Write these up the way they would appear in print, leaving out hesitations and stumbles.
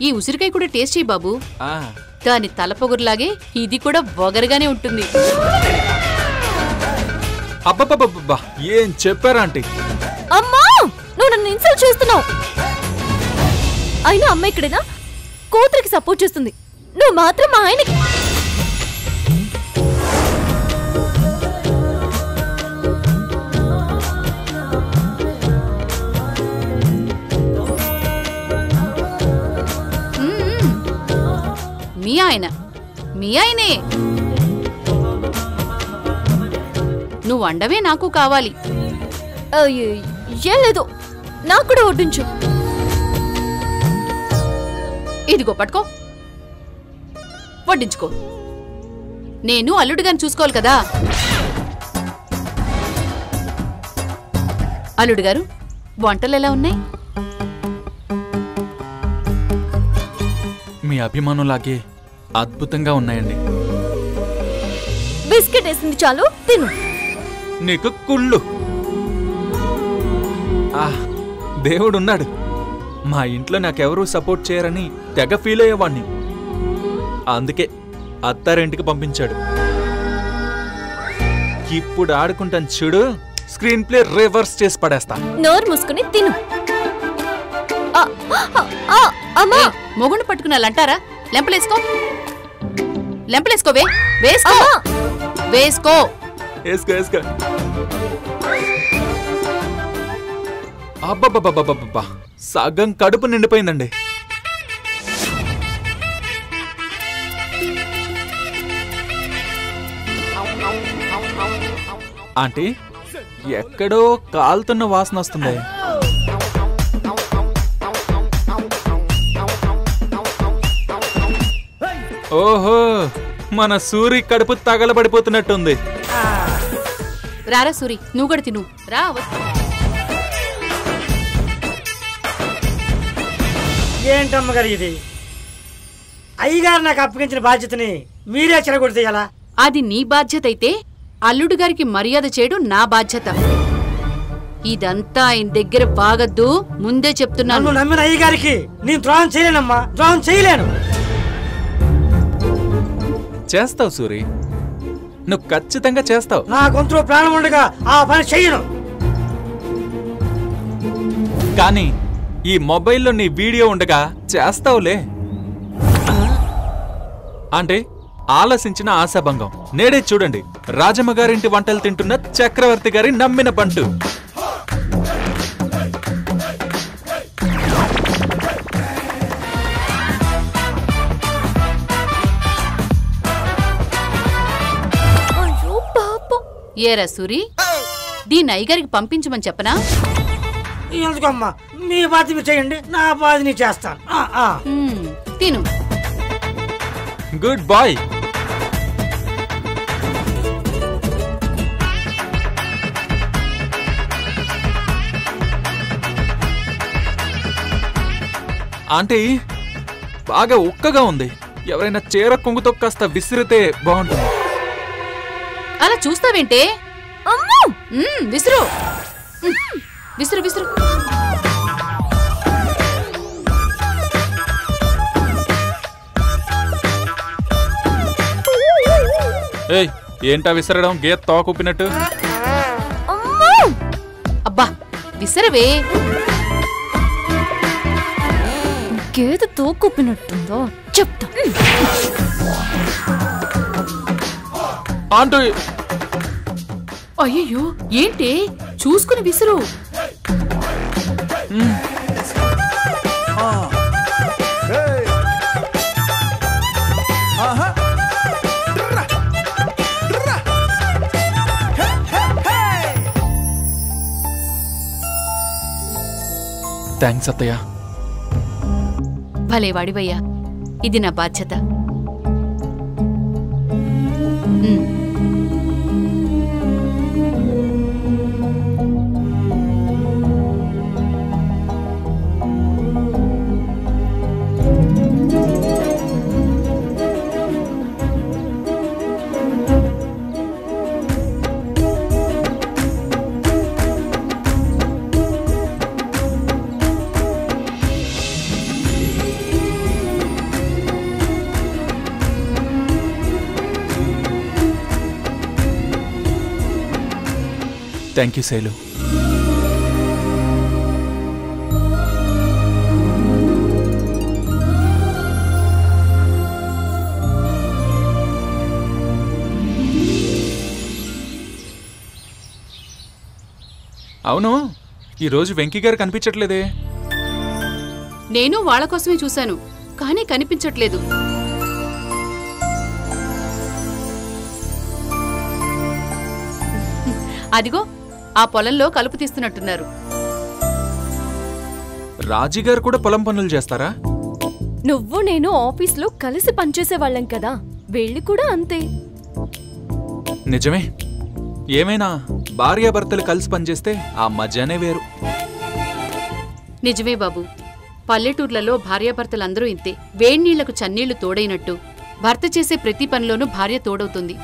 ఈ ఉసిరికాయ కూడా టేస్ట్ చేయి బాబు. దాని తలపొగురులాగే ఇది కూడా వగరుగానే ఉంటుంది. అబ్బబ్బబ్బబ్బా, ఏం చెప్పారా ఆంటీ? అమ్మా, నువ్వు నన్ను ఇన్సల్ట్ చేస్తున్నావు. అయినా అమ్మ ఇక్కడేనా కూతురికి సపోర్ట్ చేస్తుంది, నువ్వు మాత్రం మా ఆయనకి. మీ ఆయనే. నువ్వు వండవే నాకు కావాలి. ఏం లేదు, నాకు కూడా వడ్డించు. ఇదిగో పట్టుకో, వడ్డించుకో. నేను అల్లుడుగాని చూసుకోవాలి కదా. అల్లుడు గారు, వంటలు ఎలా ఉన్నాయి? మీ అభిమానులాగే అద్భుతంగా ఉన్నాయండి. బిస్కెట్ వేసింది చాలు, తిను. నీకు కుళ్ళు. దేవుడున్నాడు. మా ఇంట్లో నాకెవరూ సపోర్ట్ చేయరని తెగ ఫీల్ అయ్యేవాణ్ణి. అందుకే అత్తారింటికి పంపించాడు. ఇప్పుడు ఆడుకుంటాను చూడు, స్క్రీన్ ప్లే రివర్స్ చేసి పడేస్తా. నోరు మూసుకుని తిను. మొగుండు పట్టుకున్నాలంటారా? లెంపలేసుకో, లెంపలేసుకోవే. వేసుకో వేసుకో వేసుకో వేసుకో. అబ్బబ్బబ్బబ్బబ్బా, సగం కడుపు నిండిపోయిందండి. ఆంటీ, ఎక్కడో కాలుతున్న వాసన వస్తుంది. ఓహో, మన సూరి కడుపు తగలబడిపోతున్నట్టుంది. రారా సూరి, నువ్వు కూడా తిను రా. ఏంటమ్మగారు ఇది? అయ్యగారు నాకు అప్పగించిన బాధ్యతని మీరే చెడగొడితే ఎలా? అది నీ బాధ్యత అయితే అల్లుడు గారికి మర్యాద చేయడం నా బాధ్యత. ఇదంతా ఆయన దగ్గర బాగద్దు, ముందే చెప్తున్నాను. నన్ను నమ్మిన అయ్యగారికి నేను ద్రోహం చేయలేనమ్మా, ద్రోహం చేయలేను. చేస్తావు సూరి, నువ్వు ఖచ్చితంగా చేస్తావు. నా గొంతులో ప్రాణం ఉండగా ఆ పని చెయ్యను. కానీ ఈ మొబైల్లో నీ వీడియో ఉండగా చేస్తావులే. అంటే ఆలసించిన ఆశాభంగం. నేడే చూడండి, రాజమ్మ గారింటి వంటలు తింటున్న చక్రవర్తి గారి నమ్మిన బంటు. ఏరా సూరి, దీన్ని అయ్యగారికి పంపించమని చెప్పనా? ఎందుకమ్మా, మీ బాధ మీరు చేయండి, నా బాధ నీ చేస్తాను. తిను. Good bye. ఆంటీ, బాగా ఉక్కగా ఉంది. ఎవరైనా చీర కొంగుతో కాస్త విసిరితే బాగుంటుంది. అలా చూస్తావేంటే? విసురు విసురు విసురు. ఏయ్, ఏంటా విసరడం? గేదె తోకుప్పినట్టు. అబ్బా, విసరవే. గేదె తోకుప్పినట్టుందో చెప్తా. ఆంటీ, అయ్యో, ఏంటి? చూసుకుని విసురు. థ్యాంక్స్ అత్తయ్య. భలే వాడివయ్యా, ఇది నా బాధ్యత. Thank you Shailu. అవును, ఈరోజు వెంకీ గారు కనిపించట్లేదే. నేను వాళ్ళ కోసమే చూశాను, కానీ కనిపించట్లేదు. అదిగో ఆ పొలంలో కలుపు తీస్తున్నట్టున్నారు. రాజీగారు కూడా పొలం పనులు చేస్తారా? నువ్వు నేను ఆఫీస్లో కలిసి పనిచేసే వాళ్ళం కదా, వెళ్ళి కూడా అంతే. నిజమే, ఏమైనా భార్యాభర్తలు కలిసి పనిచేస్తే ఆ మజానే వేరు. నిజమే బాబు, పల్లెటూర్లలో భార్యాభర్తలందరూ ఇంతే. వేణీళ్లకు చన్నీళ్లు తోడైనట్టు భర్త చేసే ప్రతి పనిలోనూ భార్య తోడవుతుంది.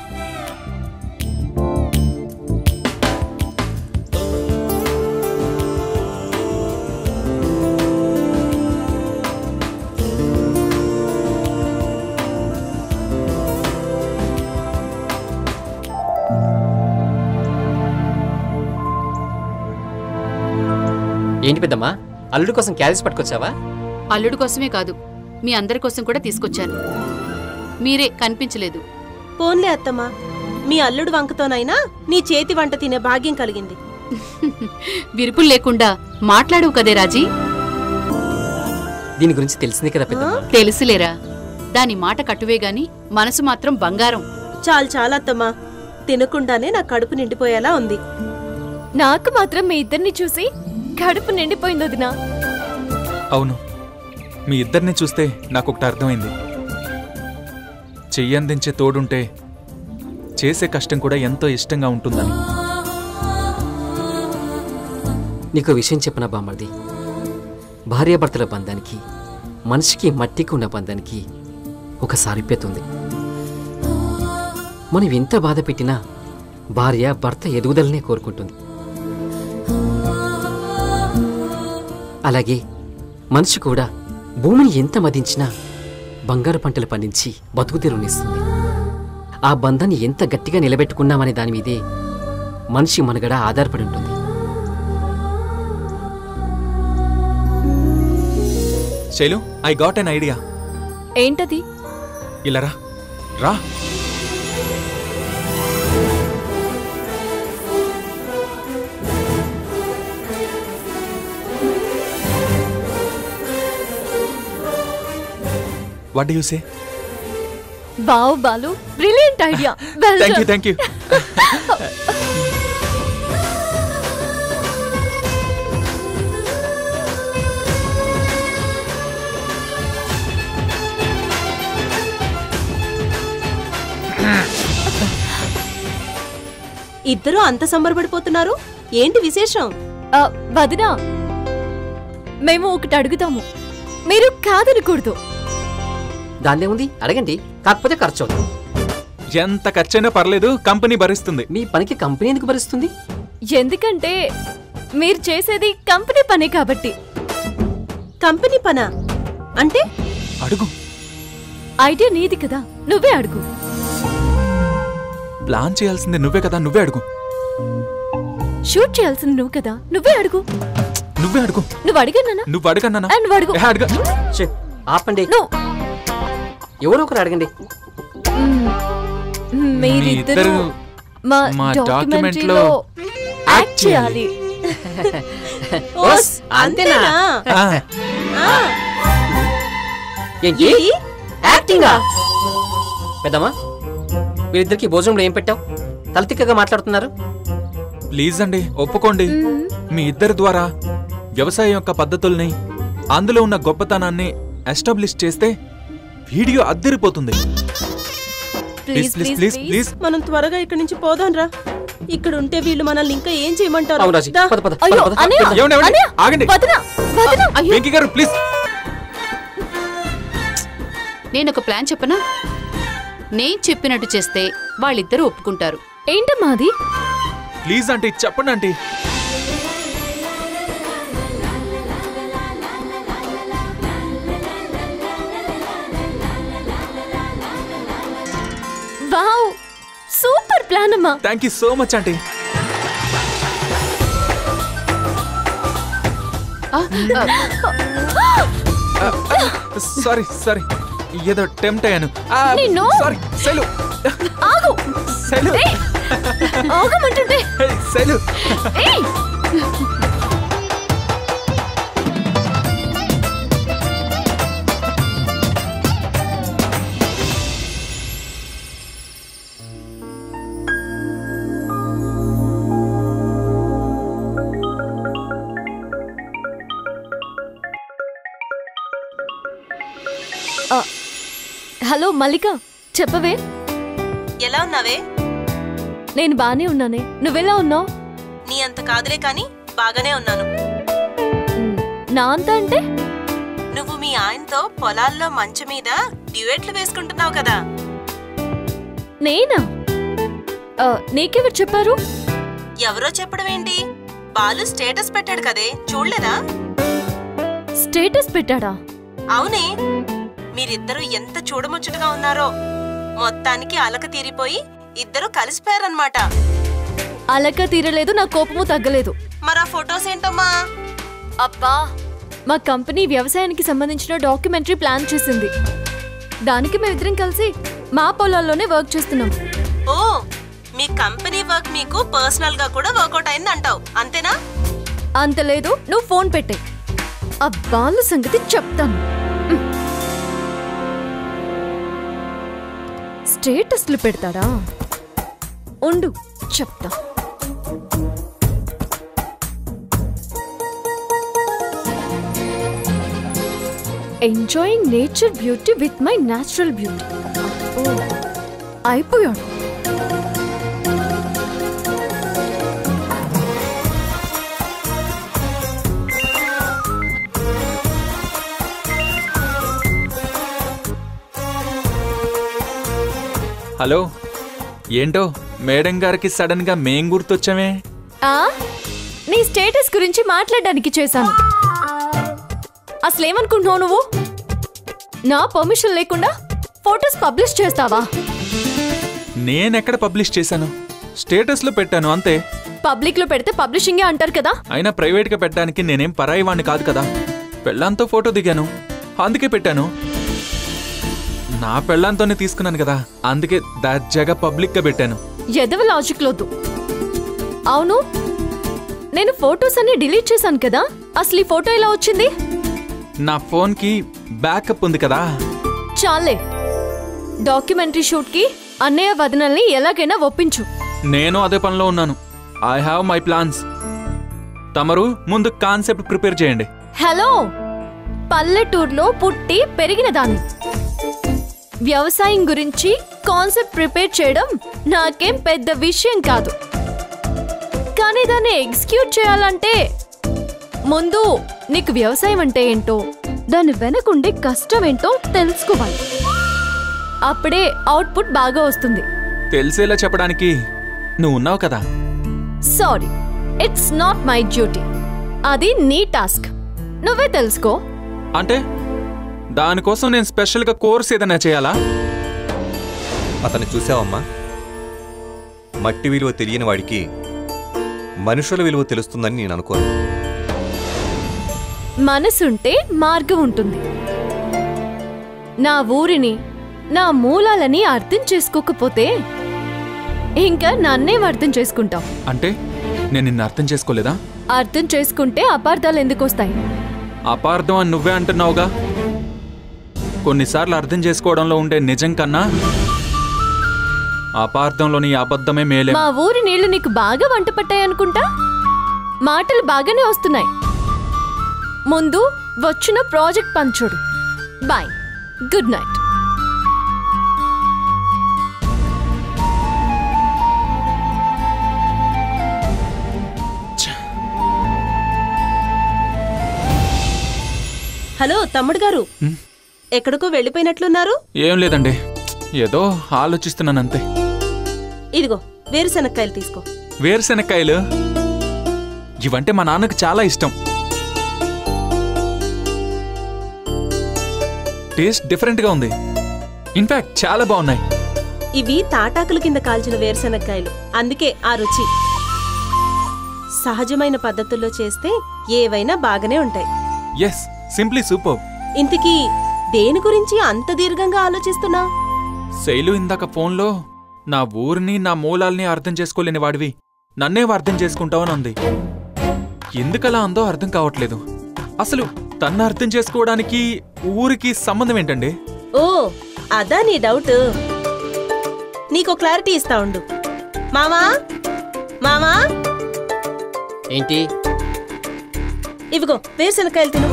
ఏంటి పెద్దమ్మా, అల్లుడి కోసం క్యారేజ్ పట్టుకొచ్చావా? అల్లుడు కోసమే కాదు, మీ అందరి కోసం కూడా తీసుకొచ్చాను. మీరే కనిపించలేదు. పోన్లే అత్తమ్మా, మీ అల్లుడు వంకతోనైనా నీ చేతి వంట తినే భాగ్యం కలిగింది. విరుపులు లేకుండా మాట్లాడవు కదే రాజీ. దీని గురించి తెలిసింది కదా పెద్దమ్మా. తెలుసులేరా, దాని మాట కట్టువే గాని మనసు మాత్రం బంగారం. చాలు చాలు అత్తమ్మా, తినకుండానే నా కడుపు నిండిపోయేలా ఉంది. నాకు మాత్రం మీ ఇద్దరిని చూసి కడుపు నిండిపోయింది వదినా. అవును, మీ ఇద్దరిని చూస్తే నాకొకటి అర్థమైంది. చెయ్యందించే తోడుంటే చేసే కష్టం కూడా ఎంతో ఇష్టంగా ఉంటుందని. నీకు విషయం చెప్పనా బామ్మర్ది, భార్యాభర్తల బంధానికి మనిషికి మట్టికి ఉన్న బంధానికి ఒక సారూప్యత ఉంది. మనం ఎంత బాధ పెట్టినా భార్య భర్త ఎదుగుదలనే కోరుకుంటుంది. అలాగే మనిషి కూడా భూమిని ఎంత మదించినా బంగారు పంటలు పండించి బతుకు తెరువునిస్తుంది. ఆ బంధాన్ని ఎంత గట్టిగా నిలబెట్టుకున్నామనే దాని మీదే మనిషి మనుగడ ఆధారపడి ఉంటుంది. Shailu, I got an idea. ఏంటది? ఇలా రా రా. What do you say? Wow Balu, brilliant idea. Thank you. ఇద్దరూ అంత సంబరపడిపోతున్నారు, ఏంటి విశేషం? వదినా, మేము ఒకటి అడుగుతాము, మీరు కాదనకూడదు. దాన్నే ఉంది, అడగండి. కాకపోతే ఖర్చు అవుతుంది. ఎంత ఖర్చైనా పర్లేదు, కంపెనీ భరిస్తుంది. మీ పనికి కంపెనీ ఎందుకు భరిస్తుంది? ఎందుకంటే మీరు చేసేది కంపెనీ పనే కాబట్టి. కంపెనీ పనా అంటే? అడుగు. ఐడియా నీది కదా, నువ్వే అడుగు. ప్లాన్ చేయాల్సింది నువ్వే కదా, నువ్వే అడుగు. షూట్ చేయాల్సింది నువ్వు కదా, నువ్వే అడుగు. నువ్వే అడుగు. నువ్వు అడిగన్నానా? నువ్వు అడగన్నానా? నువ్వు అడుగు. ఆపండి, నువ్వు ఎవరో ఒకరు అడగండి. మీరిద్దరూ మా డాక్యుమెంటరీలో యాక్ట్ చేయాలి. అంతేనా? ఏంటి యాక్టింగా? పెద్దమ్మా, వీరిద్దరికి భోజనంలో ఏం పెట్టావు? తలతిక్కగా మాట్లాడుతున్నారు. ప్లీజ్ అండి, ఒప్పుకోండి. మీ ఇద్దరి ద్వారా వ్యవసాయం యొక్క పద్ధతుల్ని, అందులో ఉన్న గొప్పతనాన్ని ఎస్టాబ్లిష్ చేస్తే వీడియో అద్దరిపోతుంది. Please please please please. మనం త్వరగా ఇక్కడి నుంచి పోదాం రా. ఇక్కడ ఉంటే వీళ్ళు మనల్ని ఇంకా ఏం చేయమంటారు? ఆగండి వెంకీ గారు, ప్లీజ్. నేనొక ప్లాన్ చెప్పనా? నేను చెప్పినట్టు చేస్తే వాళ్ళిద్దరూ ఒప్పుకుంటారు. ఏంటమ్మా అది? ప్లీజ్ ఆంటీ, చెప్పండి ఆంటీ. వావ్, సూపర్ ప్లాన్ అమ్మా. Thank you so much aunty. Sorry sorry, ఏదో టెంప్ట్ అయ్యాను. నిన్ను సారీ శైలు. ఆగు. శైలు ఆగమంటుంటే. శైలు. హలో మల్లిక, చెప్పవే. ఎలా ఉన్నావే? నేను బానే ఉన్నానే, నువ్వెలా ఉన్నావు? నీ అంత కాదులే కాని బాగానే ఉన్నాను. నా అంత అంటే? నువ్వు మీ ఆయనతో పొలాల్లో మంచు మీద డ్యూయెట్లు వేసుకుంటున్నావు కదా. నేనా? నీకెవరు చెప్పారు? ఎవరో చెప్పడం ఏంటి, బాలు స్టేటస్ పెట్టాడు కదే, చూడలేదా? స్టేటస్ పెట్టాడా? అవునే, మీరిద్దరూ ఎంత చూడముచ్చటగా ఉన్నారో. మొత్తానికి అలక తీరిపోయి ఇద్దరు కలిసిపోయారన్నమాట. అలక తీరలేదు, నా కోపము తగ్గలేదు. మరా ఫొటోస్ ఏంటమ్మా? అబ్బా, మా కంపెనీ వ్యవసాయానికి సంబంధించిన డాక్యుమెంటరీ ప్లాన్ చేసింది. దానికి మేమిద్దరం కలిసి మా పొలాల్లోనే వర్క్ చేస్తున్నాం. ఓ, మీ కంపెనీ వర్క్ మీకు పర్సనల్ గా కూడా వర్కౌట్ అయింది అంటావు, అంతేనా? అంత లేదు, నువ్వు ఫోన్ పెట్టే. ఆ బాలు సంగతి చెప్తాను. స్టేటస్లు పెడతాడా? ఉండు చెప్తా. Enjoying nature beauty with my natural beauty. అయిపోయాడు. హలో, ఏంటో మేడం గారికి సడన్ గా మేం గుర్తొచ్చామే. నీ స్టేటస్ గురించి మాట్లాడడానికి చేశాను. అసలేమనుకుంటున్నావు నువ్వు? నా పర్మిషన్ లేకుండా ఫోటోస్ పబ్లిష్ చేస్తావా? నేనెక్కడ పబ్లిష్ చేశాను? స్టేటస్ లో పెట్టాను అంతే. పబ్లిక్ లో పెడితే పబ్లిషింగే అంటారు కదా. అయినా ప్రైవేట్ గా పెట్టడానికి నేనేం పరాయి వాణ్ణి కాదు కదా. పెళ్ళాంతో ఫోటో దిగాను, అందుకే పెట్టాను. నా పెళ్ళాంతోనే తీసుకున్నాను కదా, అందుకే దర్జాగా పబ్లిక్ గా పెట్టాను. ఎదవ లాజిక్ లోదు. అవును, నేను ఫోటోస్ అన్ని డిలీట్ చేశాను కదా, అసలు ఈ ఫోటో ఎలా వచ్చింది? నా ఫోన్ కి బ్యాకప్ ఉంది కదా. చాలే, డాక్యుమెంటరీ షూట్ కి అన్నయ్య వదనల్ని ఎలాగైనా ఒప్పించు. నేను అదే పనిలో ఉన్నాను. I have my plans. తమరు ముందు కాన్సెప్ట్ ప్రిపేర్ చేయండి. హలో, పల్లెటూరులో పుట్టి పెరిగిన దాన్ని. వ్యవసాయం గురించి కాన్సెప్ట్ ప్రిపేర్ చేయడం నాకేం పెద్ద విషయం కాదు. కానీ దాన్ని ఎగ్జిక్యూట్ చేయాలంటే ముందు నీకు వ్యవసాయం అంటే ఏంటో, దాని వెనకుండే కష్టం ఏంటో తెలుసుకోవాలి. అప్పుడే అవుట్పుట్ బాగా వస్తుంది. తెలిసేలా చెప్పడానికి నువ్వు ఉన్నావు కదా. Sorry, it's not my duty. అది నీ టాస్క్, నువ్వే తెలుసుకో. అంటే దానికోసం నేను స్పెషల్ గా కోర్స్ ఏదైనా చేయాలా? అతను చూసావమ్మా, మట్టి విలువ తెలియని వాడికి మనుషుల విలువ తెలుస్తుందని నేను అనుకోను. మనసుంటే మార్గం ఉంటుంది. నా ఊరిని, నా మూలాలని అర్థం చేసుకోకపోతే ఇంకా నన్నేం అర్థం చేసుకుంటావు? అంటే నేను నిన్ను అర్థం చేసుకోలేదా? అర్థం చేసుకుంటే అపార్థాలు ఎందుకు వస్తాయి? అపార్థం అని నువ్వే అంటున్నావుగా. కొన్నిసార్లు అర్థం చేసుకోవడంలో ఉండే నిజం కన్నా అపార్థంలోని అబద్ధమే మేలే. మా ఊరి నీళ్లు నీకు బాగా వంట పట్టాయనుకుంటా. మాటలు బాగానే వస్తున్నాయి. ముందు వచ్చిన ప్రాజెక్ట్ పంచుడు. Bye, good night. హలో తమ్ముడు గారు, ఎక్కడికో వెళ్ళిపోయినట్లున్నారు? ఏం లేదండి, ఏదో ఆలోచిస్తున్నానంతే. ఇదిగో వేరుశనక్కాయలు తీసుకో. వేరుశనక్కాయలు ఇవంటే మా నాన్నకు చాలా ఇష్టం. టేస్ట్ డిఫరెంట్ గా ఉంది. ఇన్ఫాక్ట్ చాలా బాగున్నాయి. ఇవి తాటాకుల కింద కాల్చిన వేరుశనక్కాయలు, అందుకే ఆ రుచి. సహజమైన పద్ధతుల్లో చేస్తే ఏవైనా బాగానే ఉంటాయి. Yes, simply super. ఇంతకీ దేని గురించి అంత దీర్ఘంగా ఆలోచిస్తున్నా? శైలు ఇందాక ఫోన్లో నా ఊరిని నా మూలాల్ని అర్థం చేసుకోలేని వాడివి నన్నే అర్థం చేసుకుంటావని అంది. ఎందుకలా అందో అర్థం కావట్లేదు. అసలు తన్ను అర్థం చేసుకోవడానికి ఊరికి సంబంధం ఏంటండి? ఓ అదా నీ డౌట్. నీకో క్లారిటీ ఇస్తా ఉండు. మామా మామా, ఏంటి ఇవిగో వేరుశనకాయలు తిను.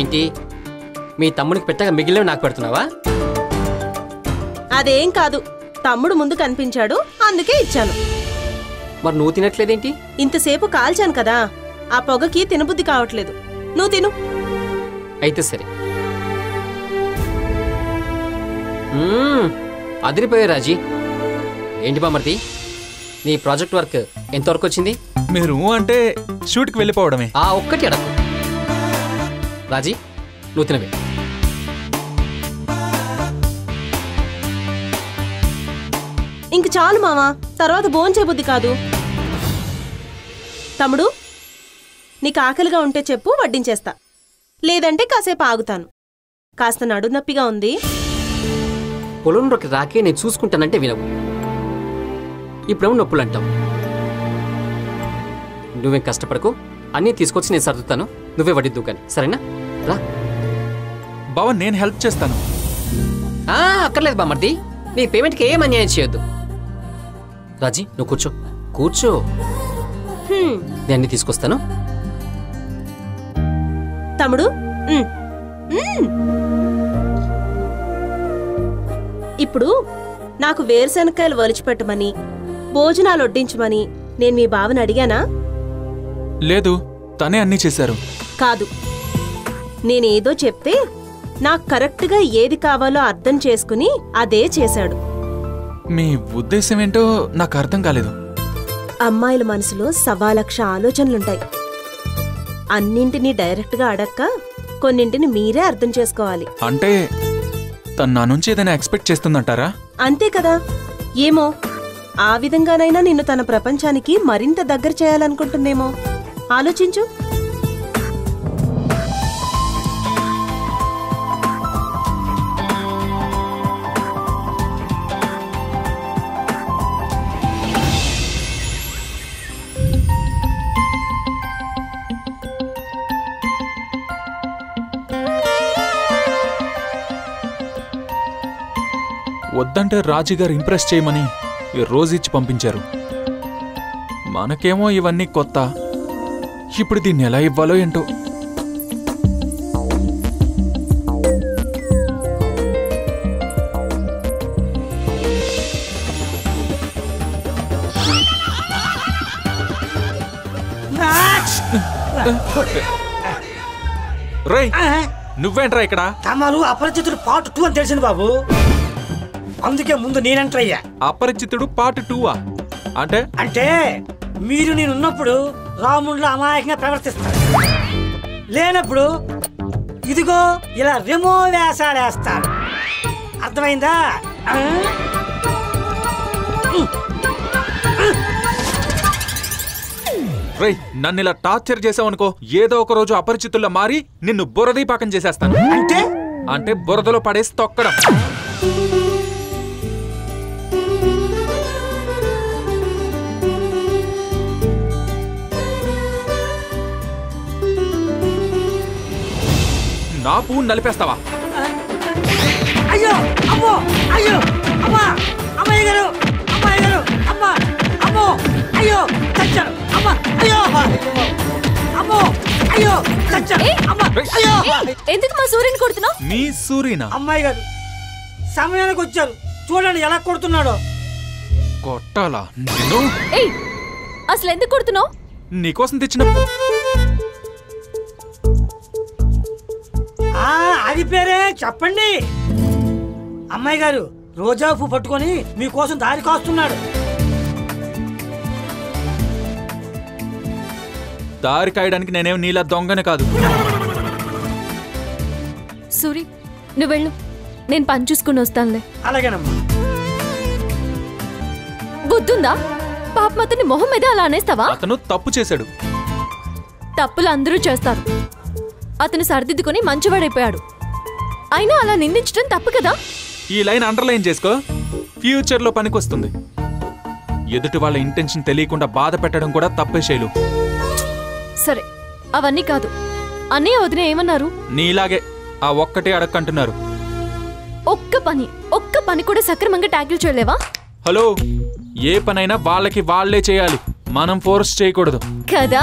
ఏంటి మీ తమ్ముడికి పెట్టగా మిగిలినవి నాకు పెడుతున్నావా? అదేం కాదు, తమ్ముడు ముందు కనిపించాడు అందుకే ఇచ్చాను. మరి నువ్వు తినట్లేదేంటి? ఇంతసేపు కాల్చాను కదా, ఆ పొగకి తినబుద్ధి కావట్లేదు. నువ్వు తిను. అయితే సరే. అదిరిపోయే రాజీ. ఏంటి బామర్ది, నీ ప్రాజెక్ట్ వర్క్ ఎంతవరకు వచ్చింది? మీరు అంటే షూట్కి వెళ్ళిపోవడమే. ఆ ఒక్కటి అడగ. రాజీ నువ్వు తినవే. ఇంక చాలు మావా, తర్వాత భోంచేబుద్ధి కాదు. తమ్ముడు, నీకు ఆకలిగా ఉంటే చెప్పు, వడ్డించేస్తా. లేదంటే కాసేపు ఆగుతాను. కాస్త నడునొప్పిగా ఉంది. పొలంలోకి రాకే నేను చూసుకుంటానంటే వినవు. ఇప్పుడేమో నొప్పులు అంటావు. నువ్వేం కష్టపడకు, అన్నీ తీసుకొచ్చి నేను సర్దుతాను. నువ్వే వడ్డిద్దు కానీ, సరేనా? రా బావ, నేను హెల్ప్ చేస్తాను. అక్కర్లేదు బామర్ది, నీ పేమెంట్కి ఏం అన్యాయం చేయొద్దు. రాజీ నువ్వు కూర్చో కూర్చో, నేను అన్నీ తీసుకొస్తాను. తమ్ముడు, ఇప్పుడు నాకు వేరుశనక్కాయలు ఒలిచిపెట్టమని, భోజనాలు వడ్డించమని నేను మీ బావని అడిగానా? లేదు, తనే అన్నీ చేశారు. కాదు, నేనేదో చెప్తే నాకు కరెక్ట్గా ఏది కావాలో అర్థం చేసుకుని అదే చేశాడు. మీ ఉద్దేశం ఏంటో నాకు అర్థం కాలేదు. అమ్మాయిల మనసులో 1,00,000 ఆలోచనలుంటాయి. అన్నింటినీ డైరెక్ట్గా అడక్క, కొన్నింటిని మీరే అర్థం చేసుకోవాలి. అంటే తను నా నుంచి ఏదైనా ఎక్స్పెక్ట్ చేస్తుందంటారా? అంతే కదా. ఏమో, ఆ విధంగానైనా నిన్ను తన ప్రపంచానికి మరింత దగ్గర చేయాలనుకుంటుందేమో. ఆలోచించు. వద్దంటే రాజుగారు ఇంప్రెస్ చేయమని ఈ రోజు పంపించారు. మనకేమో ఇవన్నీ కొత్త. ఇప్పుడు దీన్ని ఎలా ఇవ్వాలో ఏంటో. రేయ్, నువ్వేంట్రా ఇక్కడ? తమరు అపరిచితుడు పార్ట్ 2 అని తెలిసింది బాబు, అందుకే ముందు నేనంటర్ అయ్యా. అపరిచితుడు పార్ట్ 2ఆ? అంటే అంటే మీరు నేనున్నప్పుడు రాముడిలో అమాయకంగా ప్రవర్తిస్తారు, లేనప్పుడు ఇదిగో ఇలా రెమో వేసాడేస్తారు. అర్థమైందా? రేయ్, నన్ను ఇలా టార్చర్ చేసావనుకో, ఏదో ఒక రోజు అపరిచితుల్లో మారి నిన్ను బురదీపాకం చేసేస్తాను. అంటే బురదలో పడేసి తొక్కడం. నా పువ్వు నలిపేస్తావా? అయ్యో అమ్మో, అయ్యో అమ్మా, అమ్మాయి గారు, అమ్మాయి గారు, అమ్మా, అమ్మో, అయ్యో చచ్చాను, అమ్మా, అయ్యో అమ్మో, అయ్యో చచ్చాను, అమ్మా, అయ్యో. ఎందుకు మా సూర్యుని కొడుతున్నావు? మీ సూర్యనా? అమ్మాయి గారు సమయానికి వచ్చారు, చూడండి ఎలా కొడుతున్నాడో. కొట్టాలా నేను? అసలు ఎందుకు కొడుతున్నావు? నీకోసం తెచ్చిన అది పేరే చెప్పండి. అమ్మాయి గారు రోజా పువ్వు పట్టుకొని మీకోసం దారి కాస్తున్నాడు. దారి కాయడానికి నేనేం నీలా దొంగనే కాదు. సూరి, నువ్వు వెళ్ళు, నేను పని చూసుకుని వస్తానులే. అలాగేనమ్మా. బుద్ధుందా? పాప పాపం అతని మొహం మీద అలా అనేస్తావా? అతను తప్పు చేశాడు. తప్పులు అందరూ చేస్తారు. అతను సర్దిద్దుకొని మంచివాడైపోయాడు. అయినా అలా నిందించడం తప్పు కదా. ఈ లైన్ అండర్లైన్ చేసుకో, ఫ్యూచర్ లో పనికొస్తుంది. ఎదుటి వాళ్ళ ఇంటెన్షన్ తెలియకుండా బాధ పెట్టడం కూడా తప్పే శైలు. సరే, అవన్నీ కాదు. అన్నయ్య వదిన ఏమన్నారు? నీలాగే ఆ ఒక్కటే అడక్కంటున్నారు. ఒక్క పని కూడా సక్రమంగా ట్యాకిల్ చేయలేవా? హలో, ఏ పనైనా వాళ్ళకి వాళ్లే చేయాలి, మనం ఫోర్స్ చేయకూడదు కదా.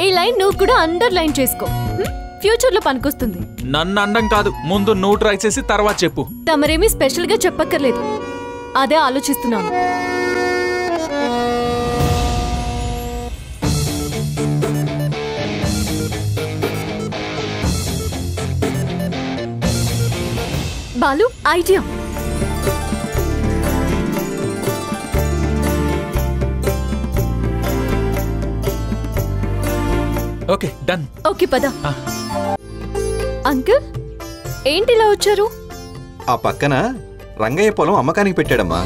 ఈ లైన్ నువ్వు కూడా అండర్లైన్ చేసుకో, ఫ్యూచర్ లో పనికొస్తుంది. నన్ను అండం కాదు, ముందు నువ్వు ట్రై చేసి తర్వాత చెప్పు. తమరేమీ స్పెషల్ గా చెప్పక్కర్లేదు, అదే ఆలోచిస్తున్నాను. Balu, idea. Okay, done. Okay, పద. అంకుల్, ఏంటిలా వచ్చారు? ఆ పక్కన రంగయ్య పొలం అమ్మకానికి పెట్టాడమ్మా,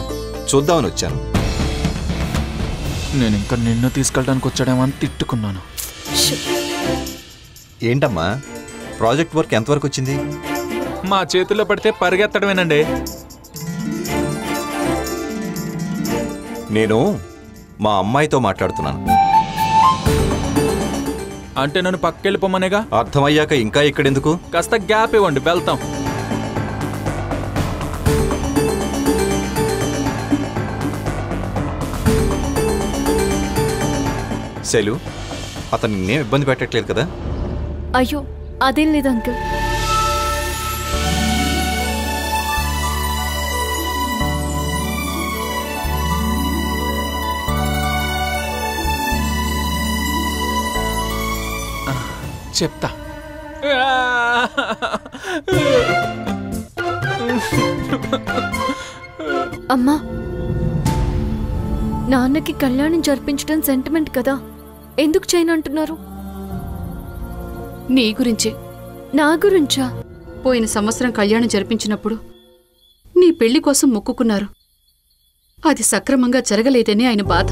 చూద్దామని వచ్చాను. నేను ఇంకా నిన్ను తీసుకెళ్ళడానికి వచ్చాడేమో అని తిట్టుకున్నాను. ఏంటమ్మా, ప్రాజెక్ట్ వర్క్ ఎంతవరకు వచ్చింది? మా చేతుల్లో పడితే పరిగెత్తడమేనండి. నేను మా అమ్మాయితో మాట్లాడుతున్నాను. అంటే నన్ను పక్కెళ్ళిపోమనేగా? అర్థమయ్యాక ఇంకా ఇక్కడెందుకు? కాస్త గ్యాప్ ఇవ్వండి, వెళ్తాం. శైలు, అతను నిన్నేం ఇబ్బంది పెట్టట్లేదు కదా? అయ్యో, అదేం లేదు అంకుల్. చెప్తా. అమ్మా, నాన్నకి కళ్యాణం జరిపించడం సెంటిమెంట్ కదా, ఎందుకు చేయనంటున్నారు? నీ గురించే. నా గురించా? పోయిన సంవత్సరం కళ్యాణం జరిపించినప్పుడు నీ పెళ్లి కోసం మొక్కుకున్నారు. అది సక్రమంగా జరగలేదని ఆయన బాధ.